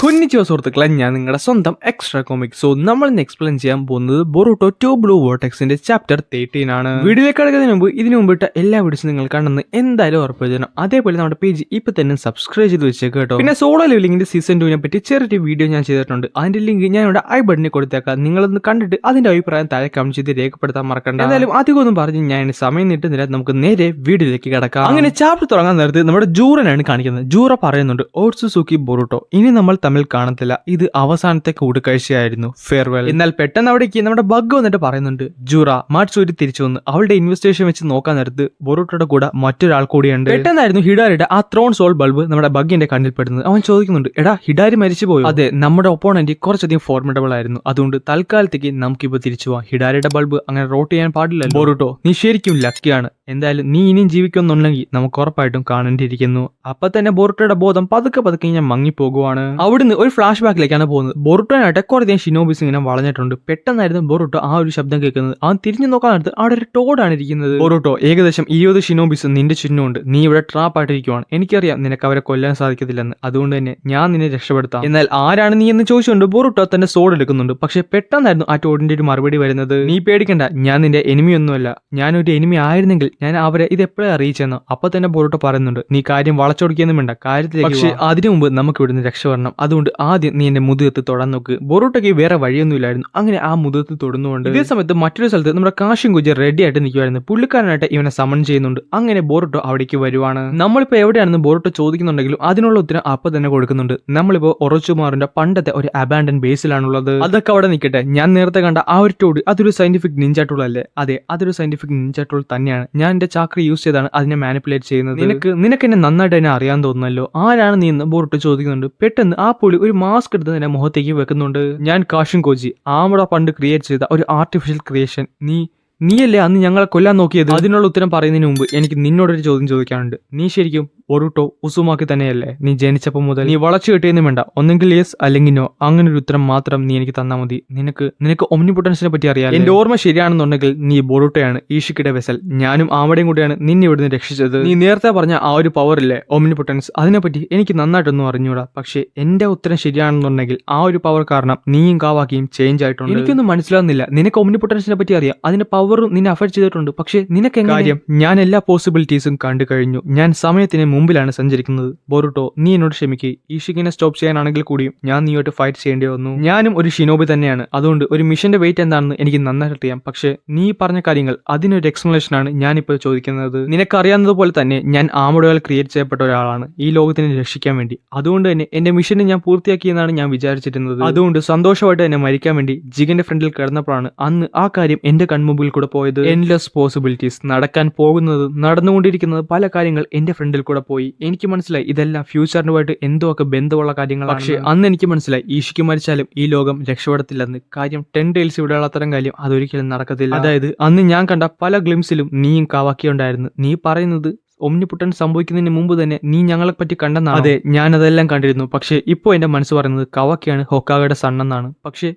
കുഞ്ഞിച്ചോ സുഹൃത്തുക്കളെ, ഞാൻ നിങ്ങളുടെ സ്വന്തം എക്സ്ട്രാ കോമിക്. സോ നമ്മൾ ഇന്ന് എക്സ്പ്ലെയിൻ ചെയ്യാൻ പോകുന്നത് ബൊറൂട്ടോ 2 ബ്ലൂ വോർട്ടെക്സിന്റെ ചാപ്റ്റർ 13 ആണ്. വീഡിയോയിലേക്ക് കടക്കുന്നതിന് മുമ്പ് ഇതിനു മുമ്പിട്ട് എല്ലാ വീഡിയോസും നിങ്ങൾ കണ്ടെന്ന് എന്തായാലും ഉറപ്പുവരുത്തണം. അതേപോലെ നമ്മുടെ പേജ് ഇപ്പൊ തന്നെ സബ്സ്ക്രൈബ് ചെയ്ത് വെച്ചേക്ക് കേട്ടോ. പിന്നെ സോളോ ലെവലിംഗിന്റെ സീസൺ 2 പറ്റി ചെറിയൊരു വീഡിയോ ഞാൻ ചെയ്തിട്ടുണ്ട്. അതിന്റെ ലിങ്ക് ഞാൻ ഇവിടെ ഐ ബട്ടണിൽ കൊടുത്തേക്കാം. നിങ്ങളൊന്ന് കണ്ടിട്ട് അതിന്റെ അഭിപ്രായം താഴെ കമന്റ് ചെയ്ത് രേഖപ്പെടുത്താൻ മറക്കണ്ട. എന്തായാലും അധികമൊന്നും പറഞ്ഞ് ഞാൻ സമയം നീട്ടുന്നില്ല, നമുക്ക് നേരെ വീഡിയോയിലേക്ക് കിടക്കാം. അങ്ങനെ ചാപ്റ്റർ തുടങ്ങാൻ നേരത്ത് നമ്മുടെ ജൂറനാണ് കാണിക്കുന്നത്. ജൂറ പറയുന്നുണ്ട്, ഓട്സുസുക്കി ബൊറൂട്ടോ, ഇനി നമ്മൾ തമ്മിൽ കാണത്തില്ല, ഇത് അവസാനത്തെ കൂടിക്കാഴ്ചയായിരുന്നു, ഫെയർവെൽ. എന്നാൽ പെട്ടെന്ന് അവിടേക്ക് നമ്മുടെ ബഗ് വന്നിട്ട് പറയുന്നുണ്ട്, ജൂറ മാട്സൂരി തിരിച്ചു വന്ന് അവളുടെ ഇൻവെസ്റ്റിഗേഷൻ വെച്ച് നോക്കാൻ നേരത്ത് ബൊറൂട്ടോയുടെ കൂടെ മറ്റൊരാൾ കൂടിയുണ്ട്. പെട്ടെന്നായിരുന്നു ഹിഡാരിയുടെ ആ ത്രോൺ സോൾ ബൾബ് നമ്മുടെ ബഗിന്റെ കണ്ണിൽ പെടുന്നത്. അവൻ ചോദിക്കുന്നുണ്ട്, എടാ ഹിഡാരി മരിച്ചു പോയോ? അതെ, നമ്മുടെ ഒപ്പോണന്റ് കുറച്ചധികം ഫോർമിഡബിൾ ആയിരുന്നു, അതുകൊണ്ട് തൽക്കാലത്തേക്ക് നമുക്കിപ്പോ തിരിച്ചു പോവാം. ഹിഡാരിയുടെ ബൾബ് അങ്ങനെ റോട്ട് ചെയ്യാൻ പാടില്ല. ബൊറൂട്ടോ, നീ ശരിക്കും ലക്കിയാണ്. എന്തായാലും നീ ഇനിയും ജീവിക്കുന്നുണ്ടെങ്കിൽ നമുക്ക് ഉറപ്പായിട്ടും കാണേണ്ടിയിരിക്കുന്നു. അപ്പൊ തന്നെ ബൊറൂട്ടോയുടെ ബോധം പതുക്കെ പതുക്കെ ഞാൻ മങ്ങിപ്പോകുവാണ്. അവിടുന്ന് ഒരു ഫ്ലാഷ് ബാക്കിലേക്കാണ് പോകുന്നത്. ബൊറൂട്ടോനായിട്ട് കുറേ ഷിനോബിസ് ഇങ്ങനെ വളഞ്ഞിട്ടുണ്ട്. പെട്ടെന്നായിരുന്നു ബൊറൂട്ടോ ആ ഒരു ശബ്ദം കേൾക്കുന്നത്. അവൻ തിരിഞ്ഞു നോക്കാൻ നേരത്ത് അവിടെ ഒരു ടോഡാണ് ഇരിക്കുന്നത്. ബൊറൂട്ടോ, ഏകദേശം 20 ഷിനോബിസ് നിന്റെ ചുറ്റുമുണ്ട്. നീ ഇവിടെ ട്രാപ്പ് ആയിട്ടിരിക്കുവാണ്. എനിക്കറിയാം നിനക്ക് അവരെ കൊല്ലാൻ സാധിക്കത്തില്ലെന്ന്, അതുകൊണ്ട് തന്നെ ഞാൻ നിന്നെ രക്ഷപ്പെടുത്താം. എന്നാൽ ആരാണ് നീ എന്ന് ചോദിച്ചുകൊണ്ട് ബൊറൂട്ടോ തന്റെ സോഡ് എടുക്കുന്നുണ്ട്. പക്ഷെ പെട്ടെന്നായിരുന്നു ആ ടോഡിന്റെ ഒരു മറുപടി വരുന്നത്, നീ പേടിക്കണ്ട, ഞാൻ നിന്റെ എനിമിയൊന്നുമല്ല. ഞാനൊരു എനിമി ആയിരുന്നെങ്കിൽ ഞാൻ അവരെ ഇത് എപ്പോഴും അറിയിച്ചെന്ന്. അപ്പൊ തന്നെ ബൊറൂട്ടോ പറയുന്നുണ്ട്, നീ കാര്യം വളച്ചൊടിക്കൊന്നും വേണ്ട, കാര്യത്തിലേക്ക്. പക്ഷെ അതിനു മുമ്പ് നമുക്ക് ഇവിടുന്ന് രക്ഷപ്പെടണം. അതുകൊണ്ട് ആദ്യം നീ എന്റെ മുതുകത്ത് തൊടാൻ നോക്ക്. ബൊറൂട്ടോയ്ക്ക് വേറെ വഴിയൊന്നുമില്ലായിരുന്നു. അങ്ങനെ ആ മുതുകത്ത് തൊടുന്നുണ്ട്. ഇതേ സമയത്ത് മറ്റൊരു സ്ഥലത്ത് നമ്മുടെ കാശും കുജി റെഡി ആയിട്ട് നിൽക്കുമായിരുന്നു. പുള്ളിക്കാരനായിട്ട് ഇവനെ സമൺ ചെയ്യുന്നുണ്ട്. അങ്ങനെ ബൊറൂട്ടോ അവിടേക്ക് വരുവാണ്. നമ്മളിപ്പോ എവിടെയാണെന്ന് ബൊറൂട്ടോ ചോദിക്കുന്നുണ്ടെങ്കിലും അതിനുള്ള ഉത്തരം അപ്പൊ തന്നെ കൊടുക്കുന്നുണ്ട്. നമ്മളിപ്പോ ഒറോച്ചുമാറിന്റെ പണ്ടത്തെ ഒരു അബാൻഡൻ ബേസിലാണുള്ളത്. അതൊക്കെ അവിടെ നിൽക്കട്ടെ. ഞാൻ നേരത്തെ കണ്ട ആ ഒരു ടോഡ് അതൊരു സയന്റിഫിക് നിഞ്ച ടൂൾ അല്ലേ? അതെ, അതൊരു സയന്റിഫിക് നിഞ്ച ടൂൾ തന്നെയാണ്. ഞാൻ എന്റെ ചാക്ര യൂസ് ചെയ്താണ് അതിനെ മാനിപ്പുലേറ്റ് ചെയ്യുന്നത്. നിനക്ക് എന്നെ നന്നായിട്ട് തന്നെ അറിയാൻ തോന്നുന്നല്ലോ. ആരാണ് നീ എന്ന് ബൊറൂട്ടോ ചോദിക്കുന്നുണ്ട്. പെട്ടെന്ന് ആ പുള്ളി ഒരു മാസ്ക് എടുത്ത് തന്നെ മുഖത്തേക്ക് വെക്കുന്നുണ്ട്. ഞാൻ കാഷും കോജി, ആമട പണ്ട് ക്രിയേറ്റ് ചെയ്ത ഒരു ആർട്ടിഫിഷ്യൽ ക്രിയേഷൻ. നീയല്ലേ അന്ന് ഞങ്ങളെ കൊല്ലാൻ നോക്കിയത്? അതിനുള്ള ഉത്തരം പറയുന്നതിന് മുമ്പ് എനിക്ക് നിന്നോടൊരു ചോദ്യം ചോദിക്കാനുണ്ട്. നീ ശരിക്കും ബൊറൂട്ടോ ഉസുമാക്കി തന്നെയല്ലേ? നീ ജനിച്ചപ്പോൾ മുതൽ നീ വളച്ചു കിട്ടിയെന്നും വേണ്ട, ഒന്നെങ്കിൽ യെസ് അല്ലെങ്കിൽ നോ, അങ്ങനെ ഒരു ഉത്തരം മാത്രം നീ എനിക്ക് തന്നാൽ മതി. നിനക്ക് ഒമ്നിപൊട്ടൻസിനെ പറ്റി അറിയാം. എന്റെ ഓർമ്മ ശരിയാണെന്നുണ്ടെങ്കിൽ നീ ബൊറൂട്ടോയാണ്, ഈഷിക്കിയുടെ വെസൽ. ഞാനും ആമടയും കൂടെയാണ് നിന്നെ ഇവിടുന്ന് രക്ഷിച്ചത്. നീ നേരത്തെ പറഞ്ഞ ആ ഒരു പവർ ഇല്ലേ, ഒമ്നിപൊട്ടൻസ്, അതിനെപ്പറ്റി എനിക്ക് നന്നായിട്ടൊന്നും അറിഞ്ഞൂടാ. പക്ഷെ എന്റെ ഉത്തരം ശരിയാണെന്നുണ്ടെങ്കിൽ ആ ഒരു പവർ കാരണം നീയും കാവാക്കിയും ചേഞ്ച് ആയിട്ടുണ്ട്. എനിക്കൊന്നും മനസ്സിലാവുന്നില്ല. നിനക്ക് ഒമ്നിപൊട്ടൻസിനെ പറ്റി അറിയാം, അതിന്റെ പവറും നിന്നെ അഫക്ട് ചെയ്തിട്ടുണ്ട്. പക്ഷെ നിനക്ക് കാര്യം, ഞാൻ എല്ലാ പോസിബിലിറ്റീസും കണ്ടു കഴിഞ്ഞു. ഞാൻ സമയത്തിന് മുമ്പിലാണ് സഞ്ചരിക്കുന്നത്. ബൊറൂട്ടോ, നീ എന്നോട് ക്ഷമിക്കുക. ഈഷിക്കിനെ സ്റ്റോപ്പ് ചെയ്യാനാണെങ്കിൽ കൂടിയും ഞാൻ നീയോട്ട് ഫൈറ്റ് ചെയ്യേണ്ടി വന്നു. ഞാനും ഒരു ഷിനോബി തന്നെയാണ്, അതുകൊണ്ട് ഒരു മിഷന്റെ വെയിറ്റ് എന്താണെന്ന് എനിക്ക് നന്നായിട്ട് അറിയാം. പക്ഷെ നീ പറഞ്ഞ കാര്യങ്ങൾ, അതിനൊരു എക്സ്പ്ലനേഷൻ ആണ് ഞാനിപ്പോൾ ചോദിക്കുന്നത്. നിനക്കറിയാവുന്നതുപോലെ തന്നെ ഞാൻ ആമഡോയാൽ ക്രിയേറ്റ് ചെയ്യപ്പെട്ട ഒരാളാണ് ഈ ലോകത്തിനെ രക്ഷിക്കാൻ വേണ്ടി. അതുകൊണ്ട് തന്നെ എന്റെ മിഷനെ ഞാൻ പൂർത്തിയാക്കിയെന്നാണ് ഞാൻ വിചാരിച്ചിരുന്നത്. അതുകൊണ്ട് സന്തോഷമായിട്ട് എന്നെ മരിക്കാൻ വേണ്ടി ജിഗന്റെ ഫ്രണ്ടിൽ കിടന്നപ്പോഴാണ് അന്ന് ആ കാര്യം എന്റെ കൺമുമ്പിൽ കൂടെ പോയത്. എൻലെസ് പോസിബിലിറ്റീസ്, നടക്കാൻ പോകുന്നത്, നടന്നുകൊണ്ടിരിക്കുന്നത്, പല കാര്യങ്ങൾ എന്റെ ഫ്രണ്ടിൽ കൂടെ പോയി. എനിക്ക് മനസ്സിലായി ഇതെല്ലാം ഫ്യൂച്ചറിനുമായിട്ട് എന്തോ ഒക്കെ ബന്ധമുള്ള കാര്യങ്ങളാണ്. പക്ഷെ അന്ന് എനിക്ക് മനസ്സിലായി ഈഷിക്ക് മരിച്ചാലും ഈ ലോകം രക്ഷപ്പെടത്തില്ലെന്ന്. കാര്യം 10 ടൈൽസ് ഇവിടെയുള്ള അത്തരം കാര്യം അതൊരിക്കലും നടക്കത്തില്ല. അതായത് അന്ന് ഞാൻ കണ്ട പല ഗ്ലിംസിലും നീയും കാവാക്കിയുണ്ടായിരുന്നു. നീ പറയുന്നത് ഒമ്നിപൊട്ടൻ സംഭവിക്കുന്നതിന് മുമ്പ് തന്നെ നീ ഞങ്ങളെ പറ്റി കണ്ടെന്നാണ്. അതെ, ഞാൻ അതെല്ലാം കണ്ടിരുന്നു. പക്ഷെ ഇപ്പോൾ എന്റെ മനസ്സ് പറയുന്നത് കവാക്കിയാണ് ഹൊക്കാഗയുടെ സണ്ണെന്നാണ്.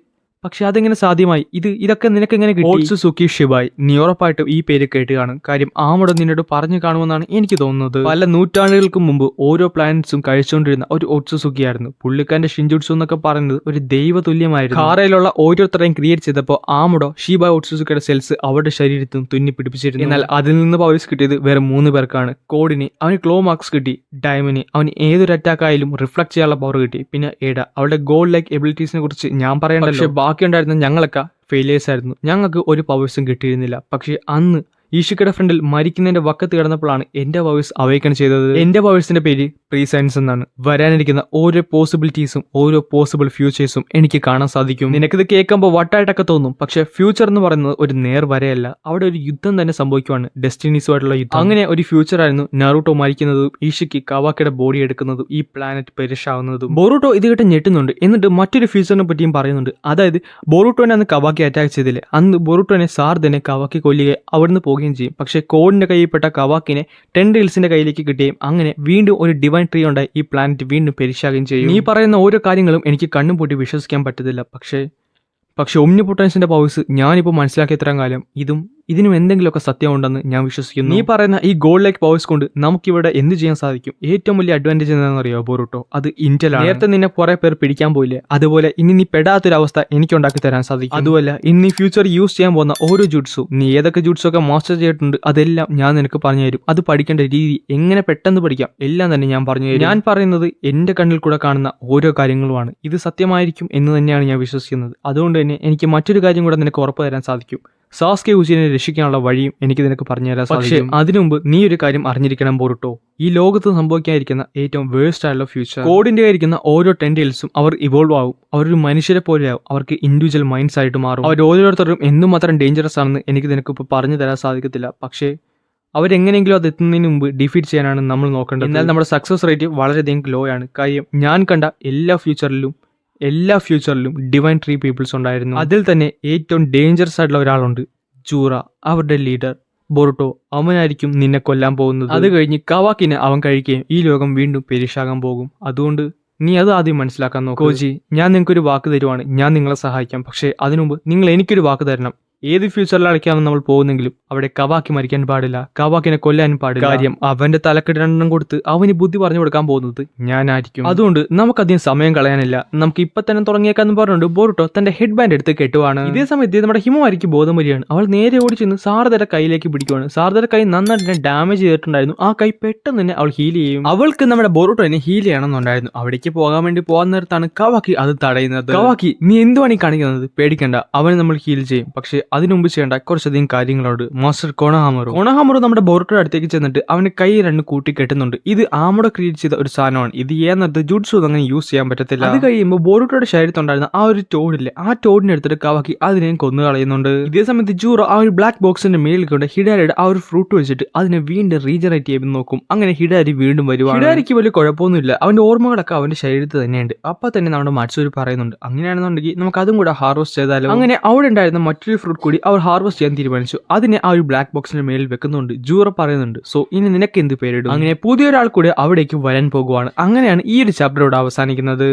പക്ഷെ അതെങ്ങനെ സാധ്യമായി? ഇതൊക്കെ നിനക്ക് എങ്ങനെ കിട്ടി? ഓട്സുസുക്കി ഷിബായ്, നീ ഉറപ്പായിട്ടും ഈ പേര് കേട്ട് കാണും. കാര്യം ആമഡോ നിന്നോട് പറഞ്ഞു കാണുമെന്നാണ് എനിക്ക് തോന്നുന്നത്. പല നൂറ്റാണ്ടുകൾക്ക് മുമ്പ് ഓരോ പ്ലാനറ്റ്സും കഴിച്ചുകൊണ്ടിരുന്ന ഒരു ഓട്സുസുക്കി ആയിരുന്നു. പുള്ളിക്കാരന്റെ ഷിൻജുട്സു എന്നൊക്കെ പറയുന്നത് ഒരു ദൈവ തുല്യമായിരുന്നു. കാറയിലുള്ള ഓരോരുത്തരെയും ക്രിയേറ്റ് ചെയ്തപ്പോൾ ആമഡോ ഷിബായ് ഓട്സുസുക്കിയുടെ സെൽസ് അവരുടെ ശരീരത്തും തുന്നി പിടിപ്പിച്ചിരുന്നു. എന്നാൽ അതിൽ നിന്ന് പവേഴ്സ് കിട്ടിയത് വേറെ 3 പേർക്കാണ്. കോഡിന് അവന് ക്ലോ മാർക്സ് കിട്ടി, ഡയമന് അവന് ഏതൊരു അറ്റാക്ക് ആയാലും റിഫ്ലക്ട് ചെയ്യാനുള്ള പവർ കിട്ടി, പിന്നെ ഏഡ അവളുടെ ഗോൾഡ് ലൈക്ക് എബിലിറ്റീസിനെ കുറിച്ച് ഞാൻ പറയണ്ടല്ലോ. ബാക്കിയുണ്ടായിരുന്ന ഞങ്ങളൊക്കെ ഫെയിലിയേഴ്സ് ആയിരുന്നു. ഞങ്ങൾക്ക് ഒരു പവേഴ്സും കിട്ടിയിരുന്നില്ല. പക്ഷെ അന്ന് ഈഷിക്കയുടെ ഫ്രണ്ടിൽ മരിക്കുന്നതിന്റെ വക്കത്ത് കിടന്നപ്പോഴാണ് എന്റെ പവേഴ്സ് അവേക്കൺ ചെയ്തത്. എന്റെ പവേഴ്സിന്റെ പേര് പ്രീസയൻസ് എന്നാണ്. വരാനിരിക്കുന്ന ഓരോ പോസിബിലിറ്റീസും ഓരോ പോസിബിൾ ഫ്യൂച്ചേഴ്സും എനിക്ക് കാണാൻ സാധിക്കും. നിനക്കിത് കേൾക്കുമ്പോൾ വട്ടായിട്ടൊക്കെ തോന്നും. പക്ഷെ ഫ്യൂച്ചർ എന്ന് പറയുന്നത് ഒരു നേർ വരെയല്ല, അവിടെ ഒരു യുദ്ധം തന്നെ സംഭവിക്കുവാണ്, ഡെസ്റ്റിനീസുമായിട്ടുള്ള യുദ്ധം. അങ്ങനെ ഒരു ഫ്യൂച്ചർ ആയിരുന്നു നറൂട്ടോ മരിക്കുന്നതും ഈഷിക്ക് കവാക്കിയുടെ ബോഡി എടുക്കുന്നതും ഈ പ്ലാനറ്റ് പെരിഷാവുന്നതും. ബൊറൂട്ടോ ഇത് കേട്ട് ഞെട്ടുന്നുണ്ട്. എന്നിട്ട് മറ്റൊരു ഫ്യൂച്ചറിനെ പറ്റിയും പറയുന്നുണ്ട്. അതായത് ബൊറൂട്ടോനെ അന്ന് കവാക്കി അറ്റാക്ക് ചെയ്തില്ലേ, അന്ന് ബൊറൂട്ടോനെ സാർ തന്നെ കവാക്കി കൊല്ലുകയും അവിടുന്ന് പോകുകയും ചെയ്യും. പക്ഷെ കോഡിന്റെ കയ്യിൽപ്പെട്ട കവാക്കിനെ 10 ടൈൽസിന്റെ കയ്യിലേക്ക് കിട്ടുകയും അങ്ങനെ വീണ്ടും ഒരു ഡിവൈൻ ട്രീ ഉണ്ടായി ഈ പ്ലാനറ്റ് വീണ്ടും പെരിശാകുകയും ചെയ്യും. നീ പറയുന്ന ഓരോ കാര്യങ്ങളും എനിക്ക് കണ്ണും പൂട്ടി വിശ്വസിക്കാൻ പറ്റത്തില്ല. പക്ഷേ ഒമ്നിപൊട്ടൻസിന്റെ പവേഴ്സ് ഞാനിപ്പോൾ മനസ്സിലാക്കിയ ഇത്രയും കാലം ഇതും ഇതിനും എന്തെങ്കിലുമൊക്കെ സത്യം ഉണ്ടെന്ന് ഞാൻ വിശ്വസിക്കുന്നു. നീ പറയുന്ന ഈ ഗോൾഡ് ലൈക്ക് പവേഴ്സ് കൊണ്ട് നമുക്കിവിടെ എന്ത് ചെയ്യാൻ സാധിക്കും? ഏറ്റവും വലിയ അഡ്വാൻറ്റേജ് എന്താണെന്ന് അറിയോ ബോറൂട്ടോ? അത് ഇന്റലാണ്. നേരത്തെ നിന്നെ കുറെ പേർ പിടിക്കാൻ പോയില്ലേ, അതുപോലെ ഇനി നീ പെടാത്തൊരവസ്ഥ എനിക്ക് ഉണ്ടാക്കി തരാൻ സാധിക്കും. അതുമല്ല ഇനി ഫ്യൂച്ചർ യൂസ് ചെയ്യാൻ പോകുന്ന ഓരോ ജൂട്ട്സും, നീ ഏതൊക്കെ ജൂട്ട്സ് ഒക്കെ മാസ്റ്റർ ചെയ്തിട്ടുണ്ട് അതെല്ലാം ഞാൻ നിനക്ക് പറഞ്ഞു തരും. അത് പഠിക്കേണ്ട രീതി, എങ്ങനെ പെട്ടെന്ന് പഠിക്കാം, എല്ലാം തന്നെ ഞാൻ പറഞ്ഞു തരും. ഞാൻ പറയുന്നത് എന്റെ കണ്ണിൽ കൂടെ കാണുന്ന ഓരോ കാര്യങ്ങളുമാണ്. ഇത് സത്യമായിരിക്കും എന്ന് തന്നെയാണ് ഞാൻ വിശ്വസിക്കുന്നത്. അതുകൊണ്ട് തന്നെ എനിക്ക് മറ്റൊരു കാര്യം കൂടെ നിനക്ക് ഉറപ്പ് തരാൻ സാധിക്കും. സാസ്കെ ഉച്ചിനെ രക്ഷിക്കാനുള്ള വഴിയും എനിക്ക് നിനക്ക് പറഞ്ഞു തരാൻ സാധിക്കും. പക്ഷേ അതിനു മുമ്പ് നീ ഒരു കാര്യം അറിഞ്ഞിരിക്കണം ബോറുട്ടോ. ഈ ലോകത്ത് സംഭവിക്കാതിരിക്കുന്ന ഏറ്റവും വേഴ്സ്റ്റ് ആയിട്ടുള്ള ഫ്യൂച്ചർ, കോഡിന്റെ ആയിരിക്കുന്ന ഓരോ ടെൻഡേൽസും അവർ ഇവോൾവ് ആവും. അവരൊരു മനുഷ്യരെ പോലെയാവും. അവർക്ക് ഇൻഡിവിജ്വൽ മൈൻഡ്സ് ആയിട്ട് മാറും. അവർ ഓരോരുത്തരും എന്തുമാത്രം ഡേഞ്ചറസ് ആണെന്ന് എനിക്ക് നിനക്ക് ഇപ്പോൾ പറഞ്ഞു തരാൻ സാധിക്കത്തില്ല. പക്ഷേ അവരെങ്ങനെയെങ്കിലും അത് എത്തുന്നതിന് മുമ്പ് ഡിഫീറ്റ് ചെയ്യാനാണ് നമ്മൾ നോക്കേണ്ടത്. എന്നാൽ നമ്മുടെ സക്സസ് റേറ്റ് വളരെയധികം ലോ ആണ്. കാര്യം ഞാൻ കണ്ട എല്ലാ ഫ്യൂച്ചറിലും ഡിവൈൻ ട്രീ പീപ്പിൾസ് ഉണ്ടായിരുന്നു. അതിൽ തന്നെ ഏറ്റവും ഡേഞ്ചറസ് ആയിട്ടുള്ള ഒരാളുണ്ട്, ജൂറ, അവരുടെ ലീഡർ ബോറുട്ടോ. അവനായിരിക്കും നിന്നെ കൊല്ലാൻ പോകുന്നത്. അത് കഴിഞ്ഞ് കവാക്കിനെ അവൻ കഴിക്കുകയും ഈ ലോകം വീണ്ടും പെരിഷാകാൻ പോകും. അതുകൊണ്ട് നീ അത് ആദ്യം മനസ്സിലാക്കാൻ നോക്കൂ. കോജി, ഞാൻ നിങ്ങൾക്കൊരു വാക്ക് തരുവാണ്. ഞാൻ നിങ്ങളെ സഹായിക്കാം. പക്ഷേ അതിനുമുമ്പ് നിങ്ങൾ എനിക്കൊരു വാക്ക് തരണം. ഏത് ഫ്യൂച്ചറിലേക്കാണ് നമ്മൾ പോകുന്നെങ്കിലും അവിടെ കവാക്കി മരിക്കാൻ പാടില്ല, കവാക്കിനെ കൊല്ലാനും പാടില്ല. കാര്യം അവന്റെ തലക്കെട്ട് രണ്ടെണ്ണം കൊടുത്ത് അവന് ബുദ്ധി പറഞ്ഞു കൊടുക്കാൻ പോകുന്നത് ഞാനായിരിക്കും. അതുകൊണ്ട് നമുക്കധികം സമയം കളയാനില്ല, നമുക്ക് ഇപ്പൊ തന്നെ തുടങ്ങിയേക്കാന്ന് പറഞ്ഞുകൊണ്ട് ബോറുട്ടോ തന്റെ ഹെഡ് ബാൻഡ് എടുത്ത് കെട്ടുവാണ്. ഇതേ സമയത്ത് നമ്മുടെ ഹിമമാരിക്ക് ബോധം വരികയാണ്. അവൾ നേരെ ഓടി ചെന്ന് സാരദയുടെ കൈയിലേക്ക് പിടിക്കുവാണ്. സാരദയുടെ കൈ നന്നായിട്ട് ഡാമേജ് ചെയ്തിട്ടുണ്ടായിരുന്നു. ആ കൈ പെട്ടെന്ന് തന്നെ അവൾ ഹീൽ ചെയ്യും. അവൾക്ക് നമ്മുടെ ബോറുട്ടോനെ ഹീൽ ചെയ്യണമെന്നുണ്ടായിരുന്നു. അവിടേക്ക് പോകാൻ വേണ്ടി പോകാൻ നേരത്താണ് കവാക്കി അത് തടയുന്നത്. കവാക്കി, നീ എന്തുവാണ് ഈ കാണിക്കുന്നത്? പേടിക്കണ്ട, അവനെ നമ്മൾ ഹീൽ ചെയ്യും. പക്ഷേ അതിനുമുമ്പ് ചെയ്യേണ്ട കുറച്ചധികം കാര്യങ്ങളോട് മാസ്റ്റർ കൊണഹാമറു നമ്മുടെ ബോറുട്ടോയുടെ അടുത്തേക്ക് ചെന്നിട്ട് അവന്റെ കൈ രണ്ട് കൂട്ടി കെട്ടുന്നുണ്ട്. ഇത് ആമോടെ ക്രിയേറ്റ് ചെയ്ത ഒരു സാധനമാണ്. ഇത് ഏന്നത് ജുഡ്സു അങ്ങനെ യൂസ് ചെയ്യാൻ പറ്റത്തില്ല. അത് കഴിയുമ്പോൾ ബോറുട്ടോയുടെ ശരീരത്തുണ്ടായിരുന്ന ആ ഒരു ടോഡില്ലേ, ആ ടോഡിനെ എടുത്തിട്ട് കവാക്കി അതിനെ കൊന്നു കളയുന്നുണ്ട്. ഇതേ സമയത്ത് ജൂറോ ആ ഒരു ബ്ലാക്ക് ബോക്സിന്റെ മേളിൽ കൊണ്ട് ഹിഡാരിയുടെ ആ ഒരു ഫ്രൂട്ട് വെച്ചിട്ട് അതിനെ വീണ്ടും റീജനറേറ്റ് ചെയ്ത് നോക്കും. അങ്ങനെ ഹിഡാരി വീണ്ടും വരുവാണ്. ഹിഡാരിക്ക് വലിയ കുഴപ്പമൊന്നുമില്ല, അവന്റെ ഓർമ്മകളൊക്കെ അവന്റെ ശരീരത്തിൽ തന്നെയുണ്ട്. അപ്പൊ തന്നെ നമ്മുടെ മത്സൂര് പറയുന്നുണ്ട്, അങ്ങനെയാണെന്നുണ്ടെങ്കിൽ നമുക്ക് അതും കൂടെ ഹാർവെസ്റ്റ് ചെയ്താലോ. അങ്ങനെ അവിടെ ഉണ്ടായിരുന്ന മറ്റൊരു ഫ്രൂട്ട് കൂടി അവർ ഹാർവെസ്റ്റ് ചെയ്യാൻ തീരുമാനിച്ചു. അതിനെ ആ ഒരു ബ്ലാക്ക് ബോക്സിന്റെ മേളിൽ വെക്കുന്നുണ്ട്. ജൂറോ പറയുന്നുണ്ട്, സോ ഇനി നിനക്ക് എന്ത് പേരിടും? അങ്ങനെ പുതിയൊരാൾ കൂടി അവിടേക്ക് വരാൻ പോകുവാണ്. അങ്ങനെയാണ് ഈ ഒരു ചാപ്റ്റർ ഇവിടെ അവസാനിക്കുന്നത്.